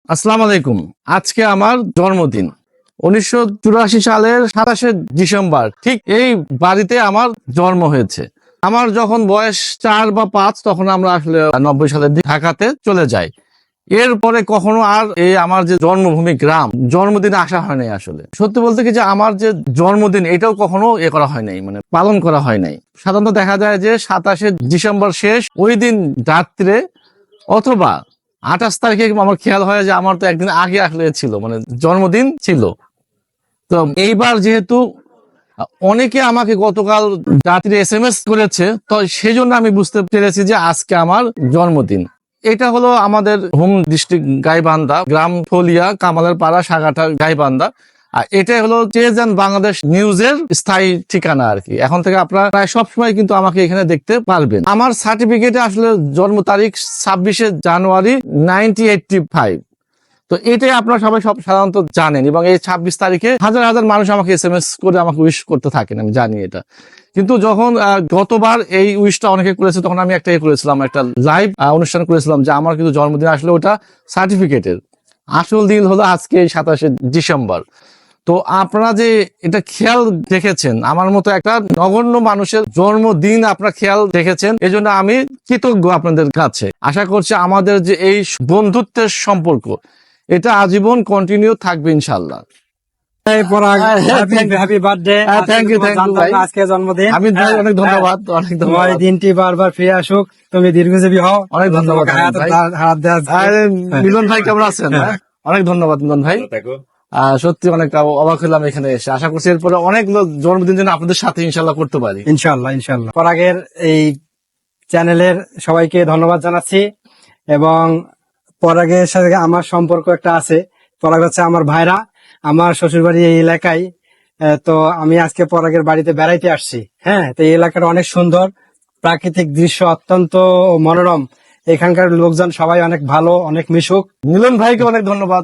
আসসালামু আলাইকুম। আজকে আমার জন্মদিন 1984 সালের 27শে ডিসেম্বর। ঠিক এই বাড়িতে আমার জন্ম হয়েছে। আমার যখন বয়স 4 বা 5 তখন আমরা আসলে 90 সালের দিকে ঢাকাতে চলে যাই। এরপরে কখনো আর এই আমার যে জন্মভূমি গ্রাম জন্মদিনে আসা হয় নাই। আসলে সত্যি বলতে কি যে আমার যে জন্মদিন এটাও কখনো করা হয় নাই, মানে পালন করা হয় নাই। সাধারণত দেখা যায় যে 27শে ডিসেম্বর শেষ ওই দিন রাত্রে অথবা 28 তারিখে আমার খেয়াল হয় যে আমার তো একদিন আগে আসলে ছিল, মানে জন্মদিন ছিল। তো এইবার যেহেতু অনেকে আমাকে গতকাল রাত্রে SMS করেছে, তো সেই জন্য আমি বুঝতে পেরেছি যে আজকে আমার জন্মদিন। এটা হলো আমাদের হোম ডিস্ট্রিক্ট গাইবান্ধা, গ্রাম ফলিয়া, কামালের পাড়া, সাগাটা, গাইবান্ধা। আর এটাই হলো চেজ অ্যান্ড বাংলাদেশ নিউজের স্থায়ী ঠিকানা আর কি। এখন থেকে আপনারা প্রায় সবসময় কিন্তু আমাকে এখানে দেখতে পারবেন। আমার সার্টিফিকেটে আসলে জন্ম তারিখ 26শে জানুয়ারি 1985। তো এটাই আপনারা সবাই সাধারণত জানেন, এবং এই 26 তারিখে হাজার হাজার মানুষ আমাকে SMS করে আমাকে উইশ করতে থাকেন, আমি জানি এটা। কিন্তু যখন গতবার এই উইশটা অনেকে করেছে, তখন আমি একটা করেছিলাম, একটা লাইভ অনুষ্ঠান করেছিলাম যে আমার কিন্তু জন্মদিন আসলে ওটা সার্টিফিকেটের, আসল দিন হলো আজকে 27শে ডিসেম্বর। তো আপনারা যে এটা খেয়াল রেখেছেন, আমার মতো একটা নগণ্য মানুষের জন্মদিন আপনারা খেয়াল রেখেছেন, এজন্য আমি কৃতজ্ঞ আপনাদের কাছে। আশা করছি আমাদের যে এই বন্ধুত্বের সম্পর্ক এটা আজীবন কন্টিনিউ থাকবে ইনশাল্লাহ। Happy birthday. থ্যাংক ইউ ভাই। আজকে জন্মদিন। আমি অনেক ধন্যবাদ, অনেক তোমার ধন্যবাদ। এই দিনটি বারবার ফিরে আসুক, তুমি দীর্ঘজীবী হও। অনেক ধন্যবাদ ভাই। হাত দেওয়া আরে, মিলন ভাই কেমন আছেন? অনেক ধন্যবাদ মিলন ভাই। সত্যি অনেক অবাক হলাম এখানে এসে। আশা করছি এরপরে অনেক লোক জন্মদিন যেন আপনাদের সাথে ইনশাল্লাহ করতে পারি। ইনশাল্লাহ। পরাগের এই চ্যানেলের সবাইকে ধন্যবাদ জানাচ্ছি, এবং পরাগের সাথে আমার সম্পর্ক একটা আছে। পরাগ হচ্ছে আমার ভাইরা, আমার শ্বশুর বাড়ি এই এলাকায়। তো আমি আজকে পরাগের বাড়িতে বেড়াইতে আসছি। হ্যাঁ, তো এই এলাকাটা অনেক সুন্দর, প্রাকৃতিক দৃশ্য অত্যন্ত মনোরম। এখানকার লোকজন সবাই অনেক ভালো, অনেক মিশুক। মিলন ভাইকে অনেক ধন্যবাদ।